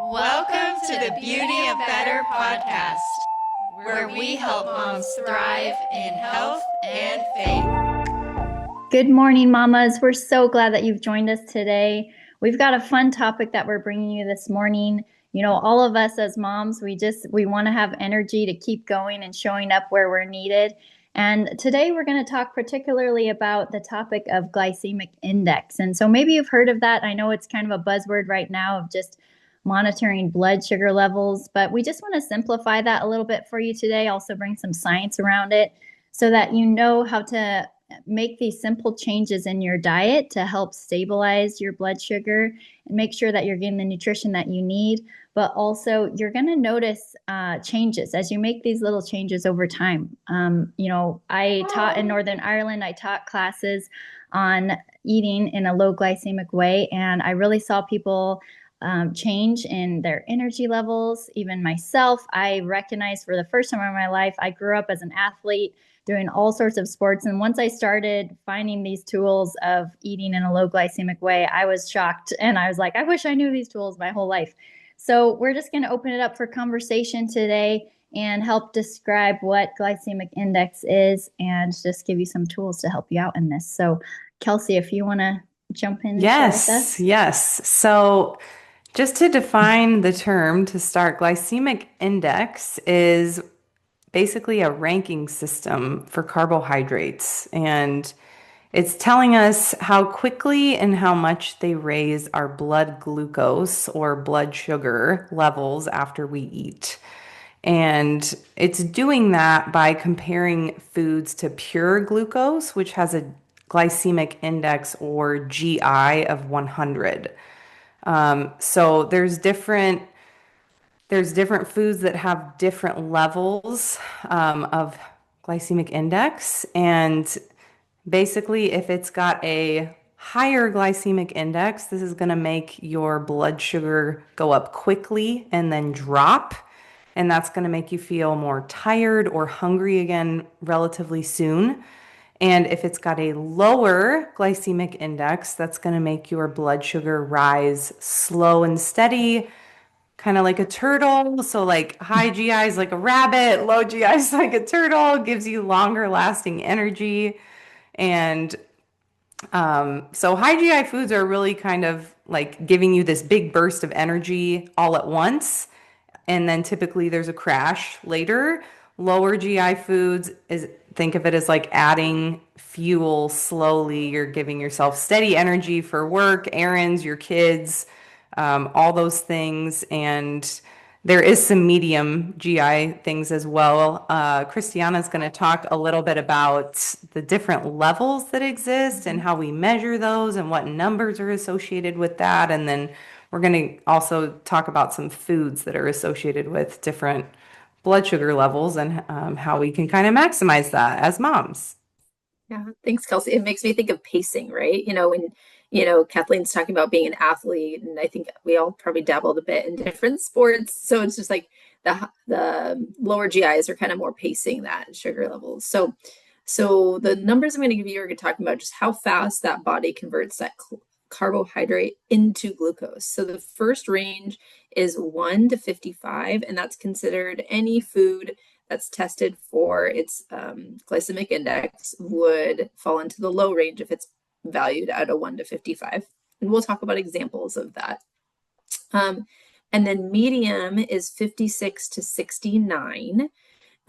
Welcome to the Beauty of Better podcast, where we help moms thrive in health and faith. Good morning, mamas. We're so glad that you've joined us today. We've got a fun topic that we're bringing you this morning. You know, all of us as moms, we want to have energy to keep going and showing up where we're needed. And today we're going to talk particularly about the topic of glycemic index. And so maybe you've heard of that. I know it's kind of a buzzword right now of just monitoring blood sugar levels, but we just want to simplify that a little bit for you today, also bring some science around it so that you know how to make these simple changes in your diet to help stabilize your blood sugar and make sure that you're getting the nutrition that you need. But also you're going to notice changes as you make these little changes over time. I taught in Northern Ireland. I taught classes on eating in a low glycemic way, and I really saw people change in their energy levels. Even myself, I recognized for the first time in my life, I grew up as an athlete doing all sorts of sports. And once I started finding these tools of eating in a low glycemic way, I was shocked. And I was like, I wish I knew these tools my whole life. So we're just going to open it up for conversation today and help describe what glycemic index is and just give you some tools to help you out in this. So Kelsey, if you want to jump in and share with us. Yes. So just to define the term to start, glycemic index is basically a ranking system for carbohydrates, and it's telling us how quickly and how much they raise our blood glucose or blood sugar levels after we eat. And it's doing that by comparing foods to pure glucose, which has a glycemic index or GI of 100. So there's different foods that have different levels of glycemic index. And basically, if it's got a higher glycemic index, this is going to make your blood sugar go up quickly and then drop. And that's going to make you feel more tired or hungry again relatively soon. And if it's got a lower glycemic index, that's going to make your blood sugar rise slow and steady, kind of like a turtle. So like high GI is like a rabbit, low GI is like a turtle, gives you longer lasting energy. And so high GI foods are really kind of like giving you this big burst of energy all at once. And then typically there's a crash later. Lower GI foods think of it as like adding fuel slowly. You're giving yourself steady energy for work, errands, your kids, all those things. And there is some medium GI things as well. Christiana's going to talk a little bit about the different levels that exist and how we measure those and what numbers are associated with that. And then we're going to also talk about some foods that are associated with different blood sugar levels and how we can kind of maximize that as moms. Yeah, thanks, Kelsey. It makes me think of pacing, right? When Kathleen's talking about being an athlete, and I think we all probably dabbled a bit in different sports. So it's just like the lower GIs are kind of more pacing that sugar levels. So the numbers I'm going to give you are talking about just how fast that body converts that carbohydrate into glucose. So the first range is 1 to 55, and that's considered any food that's tested for its glycemic index would fall into the low range if it's valued at a 1 to 55. And we'll talk about examples of that. And then medium is 56 to 69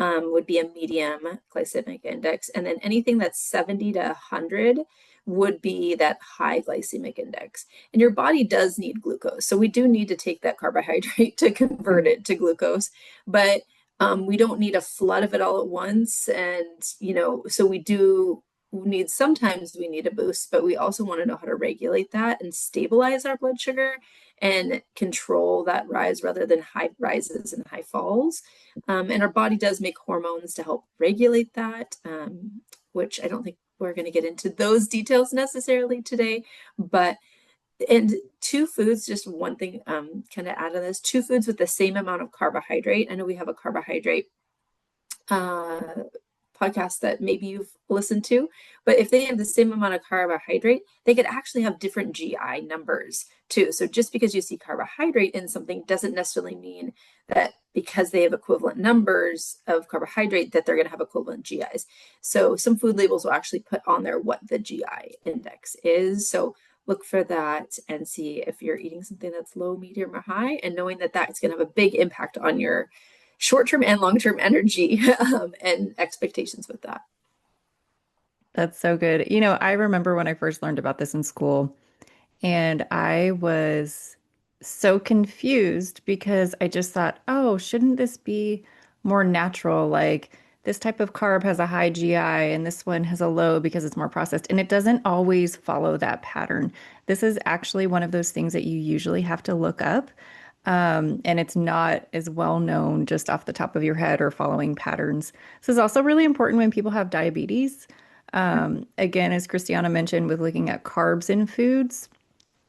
would be a medium glycemic index. And then anything that's 70 to 100 would be that high glycemic index. And your body does need glucose. So we do need to take that carbohydrate to convert it to glucose, but we don't need a flood of it all at once. And, so sometimes we need a boost, but we also want to know how to regulate that and stabilize our blood sugar and control that rise rather than high rises and high falls. And our body does make hormones to help regulate that, which I don't think we're going to get into those details necessarily today, and two foods, just one thing kind of add to this, two foods with the same amount of carbohydrate. I know we have a carbohydrate podcasts that maybe you've listened to, but if they have the same amount of carbohydrate, they could actually have different GI numbers too. So just because you see carbohydrate in something doesn't necessarily mean that because they have equivalent numbers of carbohydrate that they're going to have equivalent GIs. So some food labels will actually put on there what the GI index is. So look for that and see if you're eating something that's low, medium, or high, and knowing that that's going to have a big impact on your short-term and long-term energy and expectations with that. That's so good. I remember when I first learned about this in school, and I was so confused because I just thought, oh, shouldn't this be more natural? Like this type of carb has a high GI and this one has a low because it's more processed. And it doesn't always follow that pattern. This is actually one of those things that you usually have to look up. And it's not as well known just off the top of your head or following patterns. This is also really important when people have diabetes. Again, as Christiana mentioned, with looking at carbs in foods,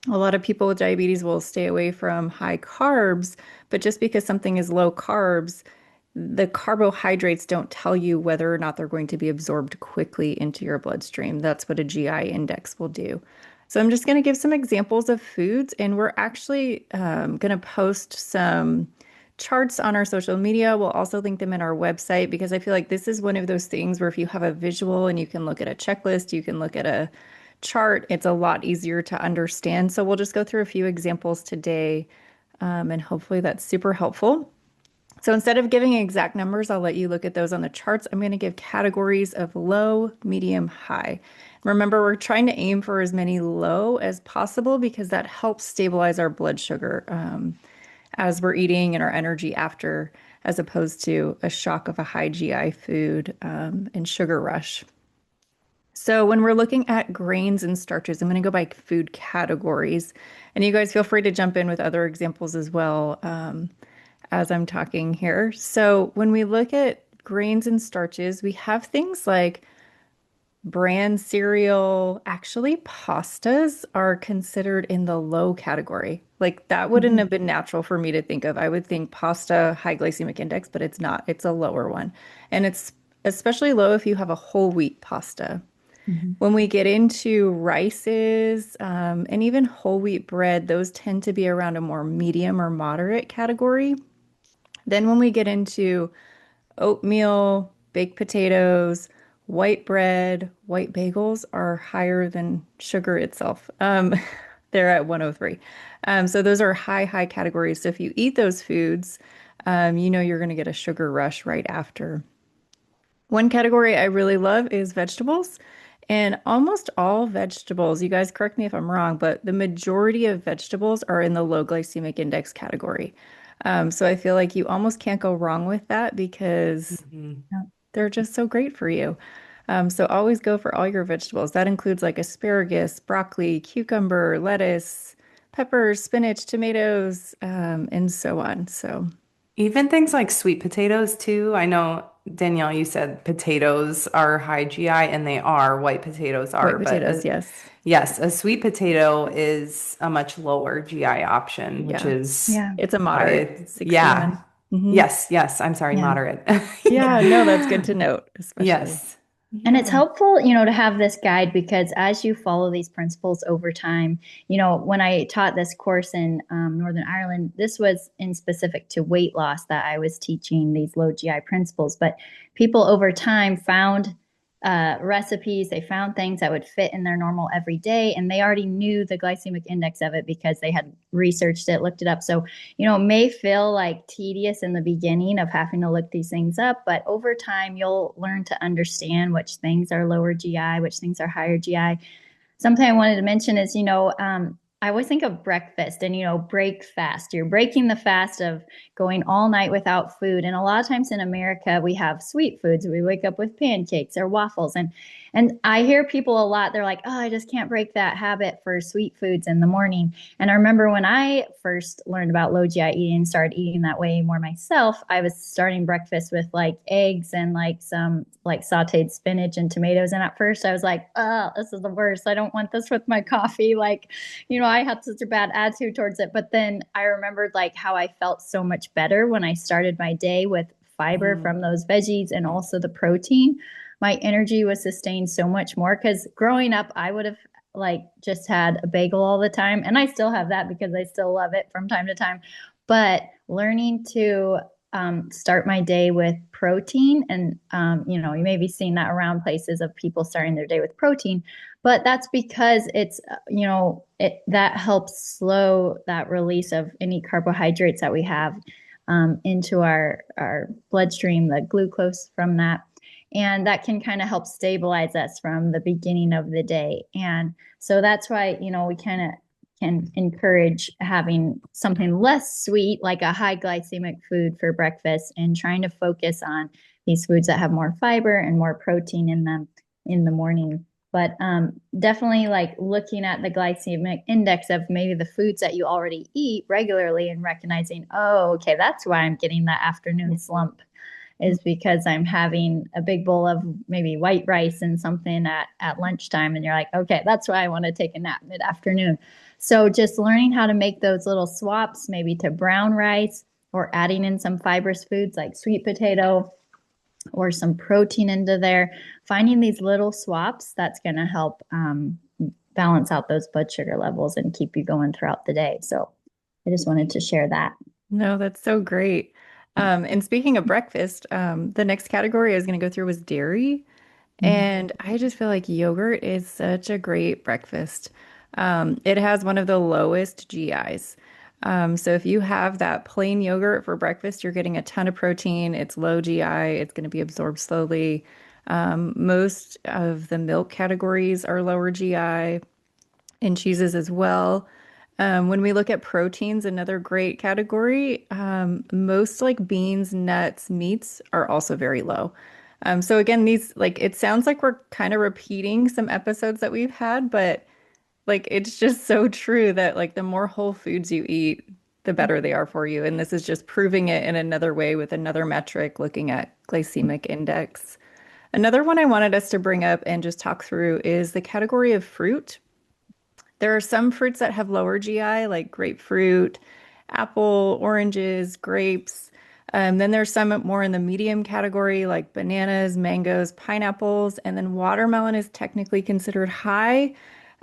a lot of people with diabetes will stay away from high carbs, but just because something is low carbs, the carbohydrates don't tell you whether or not they're going to be absorbed quickly into your bloodstream. That's what a GI index will do. So I'm just going to give some examples of foods, and we're actually going to post some charts on our social media. We'll also link them in our website because I feel like this is one of those things where if you have a visual and you can look at a checklist, you can look at a chart, it's a lot easier to understand. So we'll just go through a few examples today, and hopefully that's super helpful. So instead of giving exact numbers, I'll let you look at those on the charts. I'm going to give categories of low, medium, high. Remember, we're trying to aim for as many low as possible because that helps stabilize our blood sugar as we're eating and our energy after, as opposed to a shock of a high GI food and sugar rush. So when we're looking at grains and starches, I'm going to go by food categories. And you guys feel free to jump in with other examples as well as I'm talking here. So when we look at grains and starches, we have things like bran cereal. Actually, pastas are considered in the low category. Like that wouldn't have been natural for me to think of. I would think pasta, high glycemic index, but it's not. It's a lower one. And it's especially low if you have a whole wheat pasta. When we get into rices and even whole wheat bread, those tend to be around a more medium or moderate category. Then when we get into oatmeal, baked potatoes, white bread, white bagels are higher than sugar itself. They're at 103. So those are high categories. So if you eat those foods, you're going to get a sugar rush right after. One category I really love is vegetables. And almost all vegetables, you guys correct me if I'm wrong, but the majority of vegetables are in the low glycemic index category. So I feel like you almost can't go wrong with that because they're just so great for you. So always go for all your vegetables. That includes like asparagus, broccoli, cucumber, lettuce, peppers, spinach, tomatoes, and so on. So Even things like sweet potatoes too. I know, Danielle, you said potatoes are high GI, and they are. White potatoes are, white potatoes, but yes. yes, a sweet potato is a much lower GI option, which Yeah. is Yeah. It's a why moderate 61. yeah. Mhm. Yes, I'm sorry, Yeah. moderate. Yeah, no, that's good to note, especially. Yes. And it's helpful, to have this guide because as you follow these principles over time, when I taught this course in Northern Ireland, this was in specific to weight loss that I was teaching these low GI principles. But people over time found recipes, they found things that would fit in their normal everyday, and they already knew the glycemic index of it because they had researched it, looked it up. So, it may feel like tedious in the beginning of having to look these things up, but over time, you'll learn to understand which things are lower GI, which things are higher GI. Something I wanted to mention is, I always think of breakfast and, break fast. You're breaking the fast of going all night without food. And a lot of times in America, we have sweet foods. We wake up with pancakes or waffles. And I hear people a lot, they're like, oh, I just can't break that habit for sweet foods in the morning. And I remember when I first learned about low GI eating and started eating that way more myself, I was starting breakfast with like eggs and like some like sauteed spinach and tomatoes. And at first I was like, oh, this is the worst. I don't want this with my coffee. Like, I had such a bad attitude towards it. But then I remembered like how I felt so much better when I started my day with fiber from those veggies and also the protein. my energy was sustained so much more. Because growing up, I would have like just had a bagel all the time, and I still have that because I still love it from time to time. But learning to start my day with protein, and you know, you may be seeing that around places of people starting their day with protein, but that's because it's you know, that helps slow that release of any carbohydrates that we have into our bloodstream, the glucose from that. And that can kind of help stabilize us from the beginning of the day. And so that's why, you know, we kind of can encourage having something less sweet, like a high glycemic food for breakfast, and trying to focus on these foods that have more fiber and more protein in them in the morning. But definitely like looking at the glycemic index of maybe the foods that you already eat regularly and recognizing, oh, okay, that's why I'm getting that afternoon slump, is because I'm having a big bowl of maybe white rice and something at lunchtime. And you're like, okay, that's why I want to take a nap mid-afternoon. So just learning how to make those little swaps, maybe to brown rice, or adding in some fibrous foods like sweet potato or some protein into there, finding these little swaps, that's going to help balance out those blood sugar levels and keep you going throughout the day. So I just wanted to share that. No, that's so great. And speaking of breakfast, the next category I was going to go through was dairy. And I just feel like yogurt is such a great breakfast. It has one of the lowest GIs. So if you have that plain yogurt for breakfast, you're getting a ton of protein. It's low GI. It's going to be absorbed slowly. Most of the milk categories are lower GI, and cheeses as well. When we look at proteins, another great category, most like beans, nuts, meats are also very low. So again, these like it sounds like we're kind of repeating some episodes that we've had, but like it's just so true that like the more whole foods you eat, the better they are for you. And this is just proving it in another way with another metric, looking at glycemic index. Another one I wanted us to bring up and just talk through is the category of fruit. There are some fruits that have lower GI, like grapefruit, apple, oranges, grapes. Then there's some more in the medium category, like bananas, mangoes, pineapples, and then watermelon is technically considered high.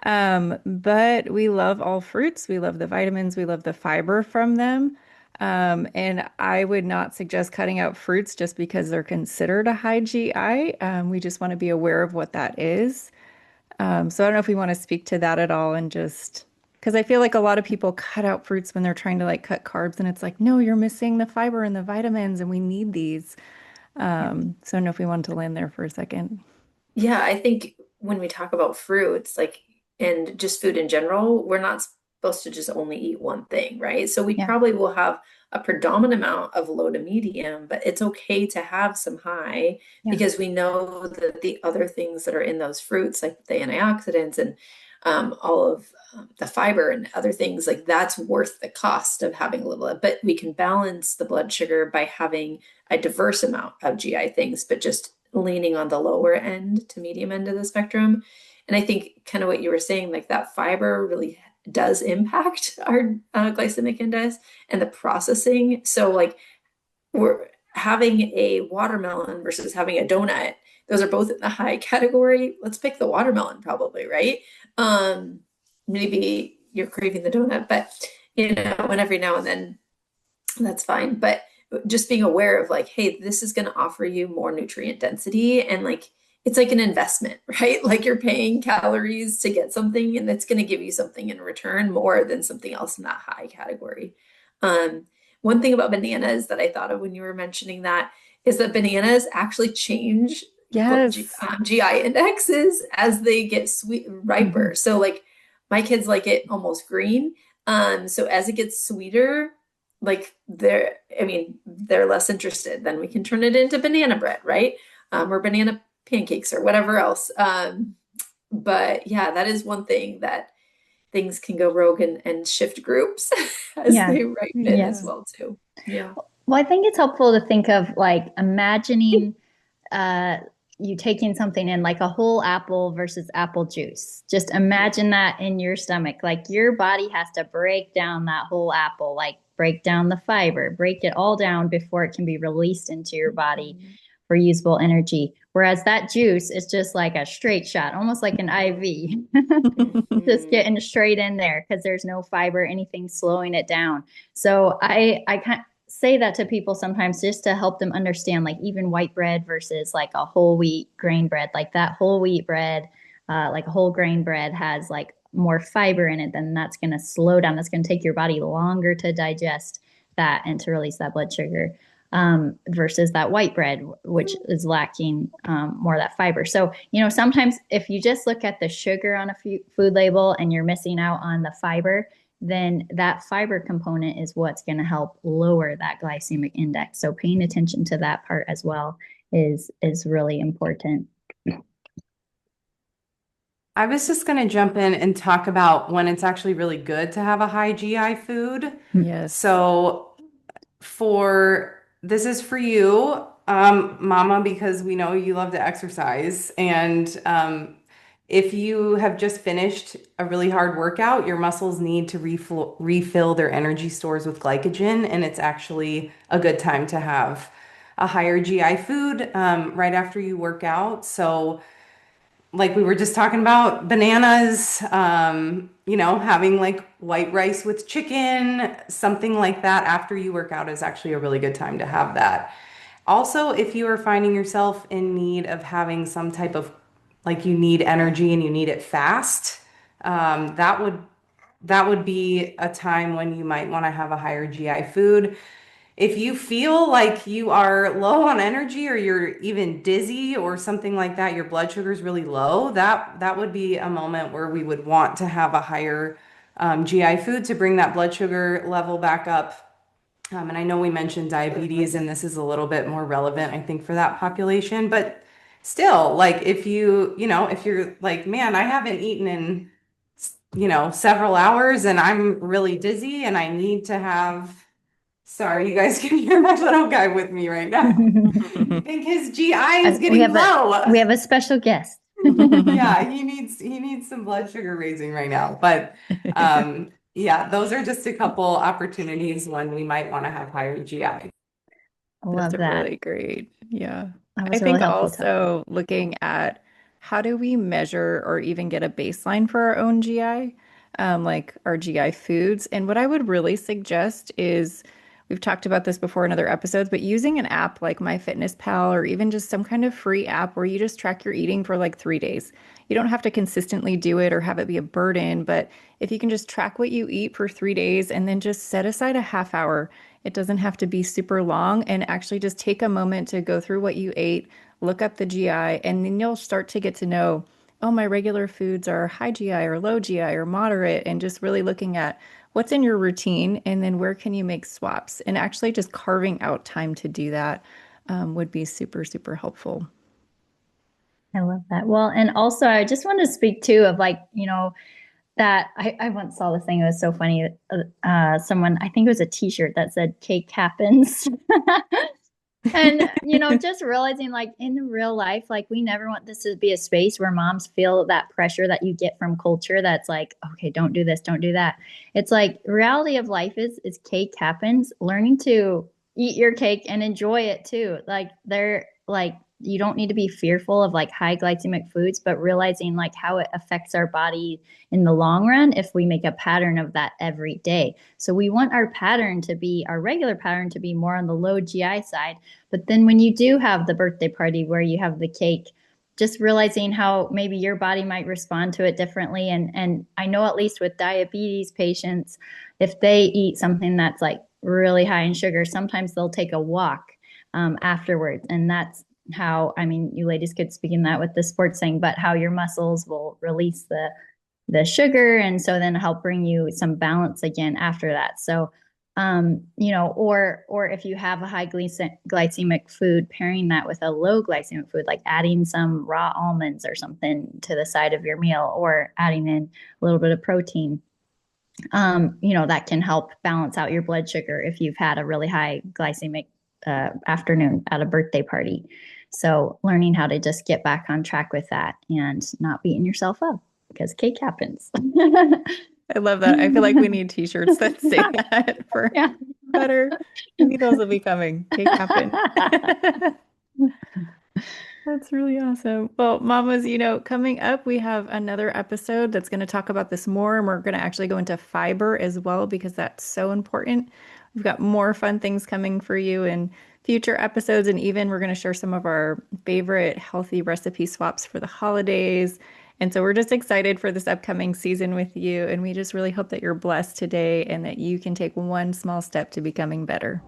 But we love all fruits. We love the vitamins. We love the fiber from them. And I would not suggest cutting out fruits just because they're considered a high GI. We just want to be aware of what that is. So I don't know if we want to speak to that at all, and just because I feel like a lot of people cut out fruits when they're trying to like cut carbs, and it's like, no, you're missing the fiber and the vitamins, and we need these. So I don't know if we wanted to land there for a second. Yeah, I think when we talk about fruits, like, and just food in general, we're not supposed to just only eat one thing, right? So we Yeah. probably will have a predominant amount of low to medium, but it's okay to have some high Yeah. because we know that the other things that are in those fruits, like the antioxidants and all of the fiber and other things, like that's worth the cost of having a little. But we can balance the blood sugar by having a diverse amount of GI things, but just leaning on the lower end to medium end of the spectrum. And I think kind of what you were saying, like that fiber really does impact our glycemic index and the processing. So like we're having a watermelon versus having a donut. Those are both in the high category. Let's pick the watermelon probably, right? Maybe you're craving the donut, but you know, and every now and then that's fine. But just being aware of like, hey, this is going to offer you more nutrient density, and like it's like an investment, right? Like you're paying calories to get something, and that's going to give you something in return more than something else in that high category. One thing about bananas that I thought of when you were mentioning that is that bananas actually change Yes. GI indexes as they get sweet riper. So like my kids like it almost green. So as it gets sweeter, like they're less interested. Then we can turn it into banana bread, right? Or banana pancakes or whatever else. But yeah, that is one thing that things can go rogue and shift groups as Yeah. they ripen as Yes. well too. Yeah. Well, I think it's helpful to think of like imagining you taking something in like a whole apple versus apple juice. Just imagine that in your stomach. Like your body has to break down that whole apple, like break down the fiber, break it all down before it can be released into your body for usable energy. Whereas that juice is just like a straight shot, almost like an IV, just getting straight in there because there's no fiber, anything slowing it down. So I kind say that to people sometimes just to help them understand, like even white bread versus like a whole wheat grain bread, like that whole wheat bread, like a whole grain bread has like more fiber in it, then that's going to slow down. That's going to take your body longer to digest that and to release that blood sugar, versus that white bread, which is lacking more of that fiber. So, sometimes if you just look at the sugar on a food label and you're missing out on the fiber, then that fiber component is what's going to help lower that glycemic index. So paying attention to that part as well is really important. I was just going to jump in and talk about when it's actually really good to have a high GI food. Yes. So this is for you, Mama, because we know you love to exercise. And if you have just finished a really hard workout, your muscles need to refill their energy stores with glycogen, and it's actually a good time to have a higher GI food right after you work out. So like we were just talking about bananas, having like white rice with chicken, something like that after you work out is actually a really good time to have that. Also, if you are finding yourself in need of having some type of, like you need energy and you need it fast, that would be a time when you might want to have a higher GI food. If you feel like you are low on energy or you're even dizzy or something like that, your blood sugar is really low, that would be a moment where we would want to have a higher GI food to bring that blood sugar level back up. And I know we mentioned diabetes, and this is a little bit more relevant, I think, for that population. But still, like if you're like, man, I haven't eaten in, several hours and I'm really dizzy and I need to have. Sorry, you guys can hear my little guy with me right now. I think his GI is getting low. We have a special guest. Yeah, he needs some blood sugar raising right now. But yeah, those are just a couple opportunities when we might want to have higher GI. I love That's that. really great. Yeah. That was I a really think helpful also looking at how do we measure or even get a baseline for our own GI, like our GI foods. And what I would really suggest is we've talked about this before in other episodes, but using an app like MyFitnessPal or even just some kind of free app where you just track your eating for like 3 days. You don't have to consistently do it or have it be a burden, but if you can just track what you eat for 3 days and then just set aside a half hour. It doesn't have to be super long, and actually just take a moment to go through what you ate, look up the GI, and then you'll start to get to know, oh, my regular foods are high GI or low GI or moderate, and just really looking at what's in your routine and then where can you make swaps. And actually just carving out time to do that would be super, super helpful. I love that. Well, and also I just wanted to speak too of like, that I once saw this thing. It was so funny. Someone, I think it was a t-shirt that said cake happens. And, just realizing like in real life, like we never want this to be a space where moms feel that pressure that you get from culture. That's like, okay, don't do this, don't do that. It's like reality of life is cake happens. Learning to eat your cake and enjoy it too. Like you don't need to be fearful of like high glycemic foods, but realizing like how it affects our body in the long run if we make a pattern of that every day. So we want our regular pattern to be more on the low GI side. But then when you do have the birthday party where you have the cake, just realizing how maybe your body might respond to it differently. And I know at least with diabetes patients, if they eat something that's like really high in sugar, sometimes they'll take a walk afterwards. And that's how, I mean, you ladies could speak in that with the sports thing, but how your muscles will release the sugar. And so then help bring you some balance again after that. So, or if you have a high glycemic food, pairing that with a low glycemic food, like adding some raw almonds or something to the side of your meal, or adding in a little bit of protein, that can help balance out your blood sugar if you've had a really high glycemic afternoon at a birthday party. So learning how to just get back on track with that and not beating yourself up because cake happens. I love that. I feel like we need t-shirts that say that for better. Maybe those will be coming. Cake happen. That's really awesome. Well, mamas, coming up, we have another episode that's going to talk about this more, and we're going to actually go into fiber as well because that's so important. We've got more fun things coming for you in future episodes, and even we're going to share some of our favorite healthy recipe swaps for the holidays. And so we're just excited for this upcoming season with you, and we just really hope that you're blessed today and that you can take one small step to becoming better.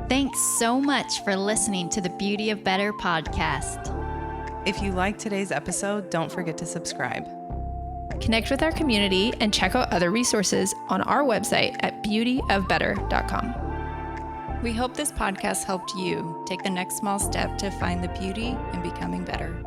Thanks so much for listening to the Beauty of Better podcast. If you like today's episode, don't forget to subscribe. Connect with our community and check out other resources on our website at beautyofbetter.com. We hope this podcast helped you take the next small step to find the beauty in becoming better.